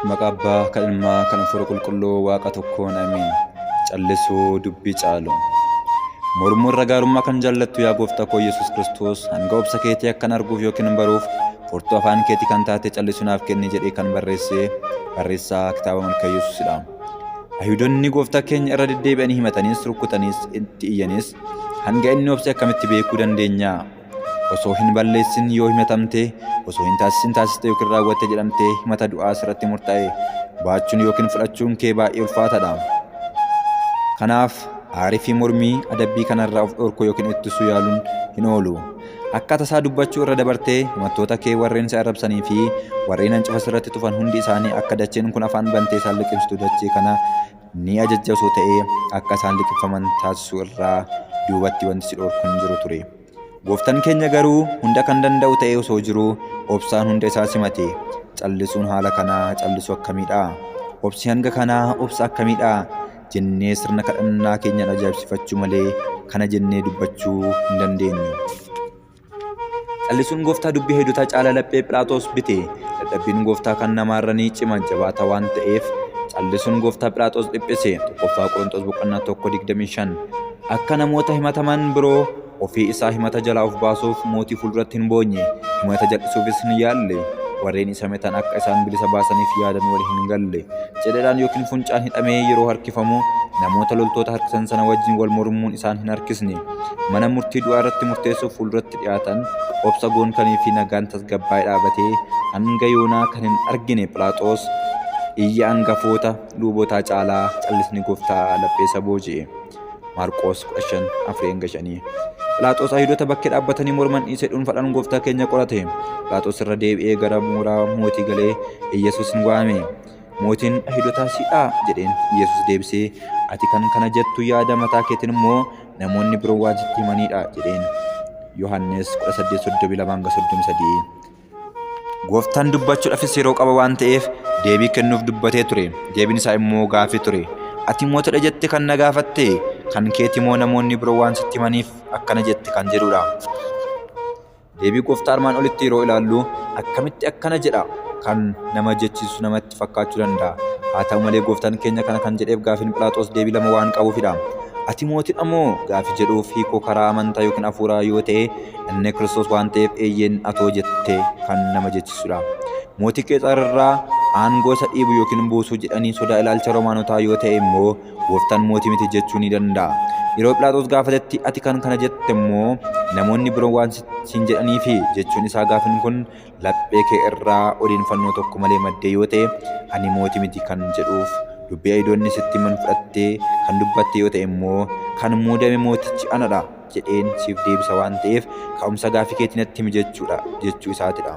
Maqaa Abbaa, kan Ilmaa, kan Hafuura Qulqulluu Waaqa tokkoon amiin. Callisuu dubbii caalu. Mormuu irra gaarummaa kan jaallattu yaa Gooftaa koo Yesuus Kiristoos, hanga obsa keetii akkan arguuf yookiin baruuf furtuu afaan keetii kan taate callisuu naaf kenni jedhee kan barreessaa kitaaba Malkaa Yesuusidha. Ayhuudonni Gooftaa keenya irra deddeebi'anii himataniis rukutaniis itti iyyanis hanga inni obse akkamitti beekuu dandeenya? Osoo hin balleessin yoo himatamte, osoo hin taasisin taasiste yookiin raawwatte jedhamte himata du'aa irratti murtaa'e baachuun yookiin fudhachuun kee baay'ee ulfaataadha. Kanaaf aarii fi mormii adabbii kanarraa of dhorkuu yookiin ittisuu yaaluun hin oolu. Akka tasaa dubbachuu irra dabartee himattoota kee warreen si arrabsanii fi warreen hancufa irratti tufan hundi isaanii akka dacheen kun afaan bantee isaan liqimsitu dachee kana ni ajajja osoo ta'ee akka isaan liqimfaman taasisuu irraa duubatti wanti si dhorku hin jiru ture. Gooftaan keenya garuu hunda kan danda'u ta'ee osoo jiruu obsaan hunda isaa simate. Callisuun haala kanaa callisuu akkamiidha? Obsi hanga kanaa obsa akkamiidha? Jennee sirna kadhannaa keenyaan ajaa'ibsifachuu malee kana jennee dubbachuu hin dandeenyu. Callisuun Gooftaa dubbii hedduutaa caala laphee Phiilaaxoos bite. Dadhabbiin Gooftaa kan namaarra ni cima jabaata waan ta'eef callisuun Gooftaa Phiilaaxoos dhiphise. Tokkoffaa Qorontos 1:25. Akka namoota himataman biroo ofii isaa himata jalaa of baasuuf mootii fuulduratti hin boonye, himata jal'isuufis hin yaalle, warreen isa mitan akka isaan bilisa baasaniif yaadan wali hin galle. Cidhadhaan yookiin funcaan hidhamee yeroo harkifamu namoota loltoota harkisan sana wajjin wal mormuun isaan hin harkisne. Mana murtii du'aa irratti murteessuuf fuulduratti dhiyaatan obsa goonkanii fi nagaan tasgabbaa'ee dhaabatee hanga yoonaa kan hin argine Phiilaaxoos iyya hangafoota luubotaa caalaa callisni Gooftaa lapheessa booji'e. Maarqos 15:4. Phiilaaxoos Ayhuudota bakkee dhaabbatanii morman dhiisee dhuunfaadhaan Gooftaa keenya qorate. Phiilaaxoos irra deebi'ee gara mooraa mootii galee Iyyesuusin waame. Mootiin Ayhuudotaa si'aa jedheen. Iyyesuus deebisee, ati kan kana jettu yaada mataa keetiin immoo namoonni biroo waan sitti himanidha jedheen. Yohannis 18:32-33. Gooftaan dubbachuudhaafis yeroo qaba waan ta'eef deebii kennuuf dubbatee ture. Deebiin isaa immoo gaaffii ture. Ati mootadha jette kan na gaafatte, kan keeti moo namoonni biroo waan sitti himaniif akkana jette kan jedhudha. Deebii Gooftaa armaan olitti yeroo ilaallu akkamitti akkana jedha kan nama jechisu namatti fakkaachuu danda'a. Haa ta'u malee Gooftaan keenya kana kan jedheef gaafiin Phiilaaxoos deebii lama waan qabuufidha. Ati mootidha moo gaaffii jedhuuf hiikoo karaa amantaa yookiin hafuuraa yoo ta'e inni Kiristoos waan ta'eef eeyyeen atoo jette kan nama jechisudha. Mootii Qeesaar irraa aangoo isa dhiibu yookiin buusuu jedhanii sodaa ilaalcha Romaanotaa yoo ta'e immoo Gooftaan mootii miti jechuu ni danda'a. Yeroo Phiilaaxoos gaafatetti ati kan kana jette immoo namoonni biroo waan siin jedhaniifi jechuun isaa gaafiin kun laphee kee irraa odeeffannoo tokko malee maddee yoo ta'e ani mootii miti kan jedhuuf dubbii Ayhuudonni sitti himan fudhattee kan dubbatte yoo ta'e immoo kan muudame mootichi anadha jedheen siif deebisa waan ta'eef ka'umsa gaaffii keetii natti himi jechuu isaatidha.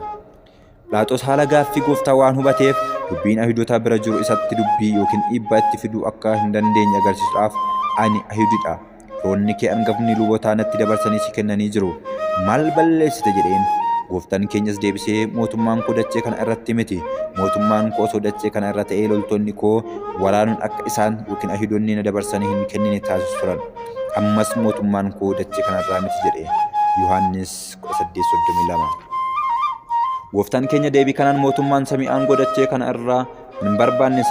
Phiilaaxoos haala gaaffii Gooftaa waan hubateef dubbiin Ayhuudotaa bira jiru isatti dubbii yookiin dhiibbaa itti fiduu akka hin dandeenye agarsiisuudhaaf ani Ayhuudidha. Firoonni kee hangafni lubotaa natti dabarsanii si kennanii jiru. Maal balleessite jedheen. Gooftaan keenyas deebisee mootummaan koo dachee kana irratti miti. Mootummaan koo osoo dachee kana irra ta'ee loltoonni koo waraanuun akka isaan yookiin Ayhuudonni na dabarsanii hin kennine taasisu turan. Ammas mootummaan koo dachee kana irraa miti jedhe. Yohannis 18:32. Gooftaan keenya deebii kanaan mootummaan samii aangoo dachee kana irraa hin barbaanne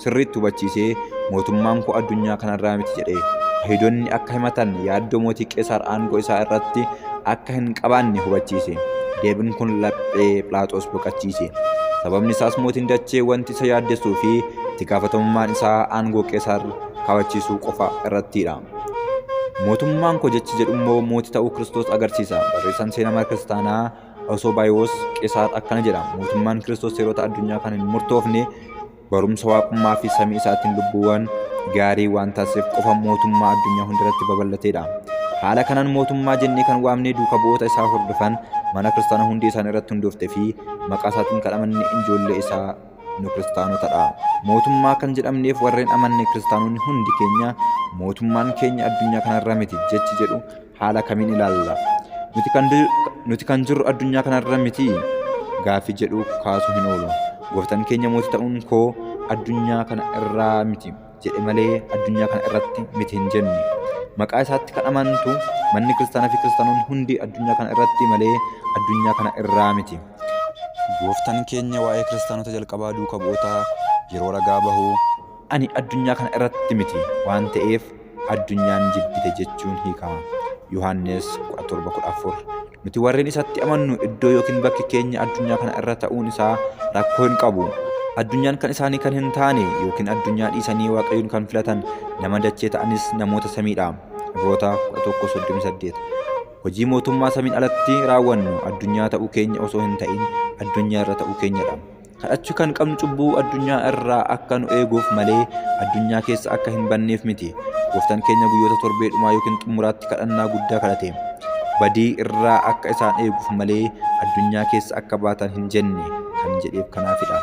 sirriitti hubachiisee mootummaan koo addunyaa kana irraa miti jedhe. Ayhuudonni akka himatan yaaddoo mootii Qeesaar aangoo isaa irratti akka hin qabaanne hubachiise. Deebiin kun laphee Phiilaaxoos boqachiise. Sababni isaas mootiin dachee wanti isa yaaddessuu fi itti gaafatamummaan isaa aangoo Qeesaar kabachiisuu qofa irrattidha. Mootummaan koo jechi jedhu immoo mootii ta'uu Kiristoos agarsiisa. Barreessaan seenaa kiristaanaa Osobaayos Qeesaar akkana jedha. Mootummaan Kiristoos seerota addunyaa kan hin murtoofne barumsa waaqummaa fi samii isaatiin lubbuuwwan gaarii waan taasiseef qofa mootummaa addunyaa hundarratti babal'ateedha. Haala kanaan mootummaa jennee kan waamnee duuka bu'oota isaa hordofan mana kiristaanaa hundi isaan irratti hundooftee fi maqaa isaatiin kadhamanne ijoollee isaa nu kiristaanotadha. Mootummaa kan jedhamneef warreen amanne kiristaanonni hundi keenya mootummaan keenya addunyaa kanarra miti jechi jedhu haala kamiin ilaalla? Nuti kan jirru addunyaa kanarra miti gaaffii jedhu kaasuu hin oolu. Gooftaan keenya mootii ta'uun koo addunyaa kana irraa miti jedhe malee addunyaa kana irratti miti hin jenne. Maqaa isaatti kan amantu manni kiristaanaa fi kiristaanonni hundi addunyaa kana irratti malee addunyaa kana irraa miti. Gooftaan keenya waa'ee kiristaanota jalqabaa duuka bu'ootaa yeroo ragaa bahu ani addunyaa kana irratti miti waan ta'eef addunyaan jibbite jechuun hiikama. Yohaannis 17:14. Nuti warreen isatti amannu iddoo yookiin bakki keenya addunyaa kana irra ta'uun isaa rakkoo hin qabu. Addunyaan kan isaanii kan hin taane yookiin addunyaa dhiisanii Waaqayyoon kan filatan nama dachee ta'anis namoota samiidha. Ibroota 11:38. Hojii mootummaa samiin alatti raawwannu addunyaa ta'uu keenya osoo hin ta'in addunyaa irra ta'uu keenyadha. Kadhachuu kan qabnu cubbuu addunyaa irraa akka nu eeguuf malee addunyaa keessa akka hin banneef miti. Gooftaan keenya guyyoota torbee dhumaa yookiin xumuraatti kadhannaa guddaa kadhate. Badii irraa akka isaan eeguuf malee addunyaa keessa akka baatan hin jenne kan jedheef kanaafidha.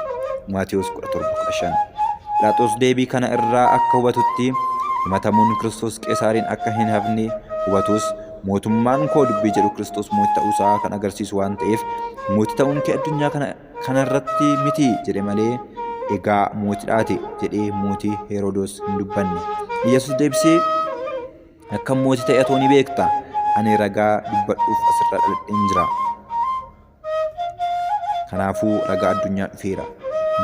Maatewos 17:15. Phiilaaxoos deebii kana irraa akka hubatutti himatamuun Kiristoos Qeesaariin akka hin hafne hubatus mootummaan koo dubbii jedhu Kiristoos mootii ta'uusaa kan agarsiisu waan ta'eef mootii ta'uun kee addunyaa kanarratti miti jedhe malee egaa mootiidhaati jedhee mootii Heroodos hin dubbanne. Yesuus deebisee akka mootii ta'e atoo ni beekta. Ani ragaa dubbadhuuf asirra dhaladheen jira. Kanaafuu ragaa addunyaa dhufeera.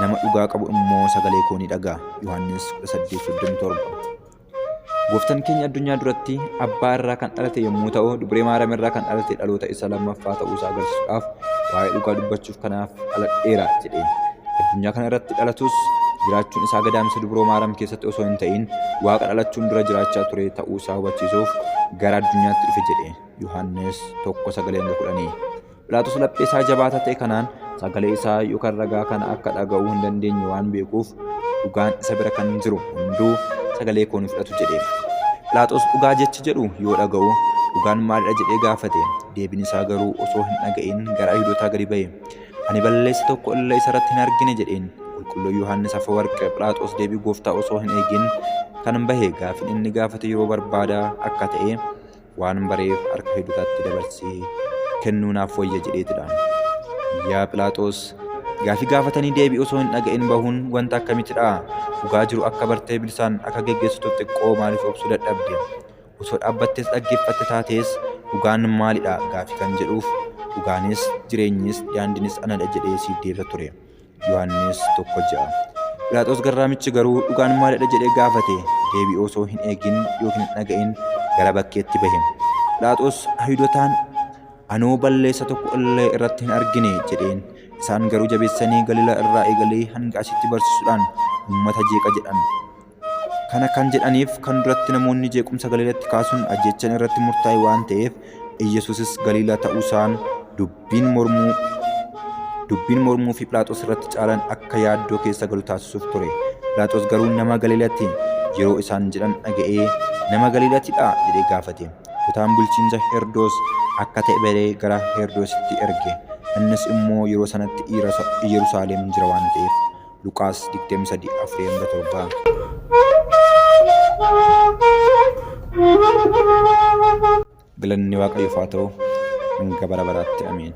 Nama dhugaa qabu immoo sagalee koo ni dhaga'a. Yohaannis 18:37. Gooftaan keenya addunyaa duratti abbaa irraa kan dhalate yommuu ta'u, dubree Maariyaam irraa kan dhalate dhaloota isa lammaffaa ta'uusaa agarsiisuudhaaf waa'ee dhugaa dubbachuuf kanaaf dhaladheera jedhe. Addunyaa kana irratti dhalatus jiraachuun isaa gadaamsa dubroo Maariyaam keessatti osoo hin ta'in Waaqa dhalachuun dura jiraachaa ture ta'uusaa hubachiisuuf gara addunyaatti dhufe jedhe. Yohaannis 1:9. Phiilaaxoos laphee isaa jabaataa ta'e kanaan sagalee isaa yookaan ragaa kana akka dhaga'uu hin dandeenye waan beekuuf dhugaan isa bira kan jiru hunduu sagalee koo ni fudhatu jedhe. Phiilaaxoos dhugaa jechi jedhu yoo dhaga'u dhugaan maalidha jedhee gaafate. Deebiin isaa garuu osoo hin dhaga'in gara Ayihudootaa gadi ba'e. Ani balleessa tokko illee isarratti hin argine jedheen. Qulqulluu Yohaannis Afeworqi Phiilaaxoos deebii gooftaa osoo hin eegin kan bahe gaafin inni gaafate yeroo barbaadaa akka ta'e waan bareef harka Ayihudootaatti dabarsee kennuu naaf wayya jedheetidha. Yaa Phiilaaxoos gaafii gaafatanii deebii osoo hin dhaga'in bahuun wanta akkamitidha? Dhugaa jiru akka bartee bilisaan akka geggeessitu xiqqoo maaliif obsuu dadhabde? Osoo dhaabbattees dhaggeeffatte taatees dhugaan maalidha gaafii kan jedhuuf dhugaanis jireenyis daandiinis anadha jedhee siif deebisa ture. Yohaannis 1:6. Phiilaaxoos garraamichi garuu dhugaan maalidha jedhee gaafate deebii osoo hin eegin yookiin hin dhaga'in gara bakkeetti bahe. Phiilaaxoos Ayihudootaan anoo balleessa tokko illee irratti hin argine jedheen. Isaan garuu jabeessanii Galiilaa irraa eegalee hanga asitti barsiisuudhaan uummata jeeqa jedhan. Kana kan jedhaniif kan duratti namoonni jeequmsa Galiilaatti kaasuun ajjechan irratti murtaa'e waan ta'eef Iyyasuusis Galiilaa ta'uusaan dubbiin mormuu fi Phiilaaxoos irratti caalan akka yaaddoo keessa galu taasisuuf ture. Phiilaaxoos garuu nama Galiilaatti yeroo isaan jedhan dhaga'ee nama Galiilaatidha jedhee gaafate. Kutaan bulchiinsa Heroodis akka ta'e baree gara Heroodisitti erge. Innis immoo yeroo sanatti Yerusaalem jira waan ta'eef. Luqaas 23:4-7. Galanni Waaqayyoof haa ta'u hanga bara baraatti. Ameen.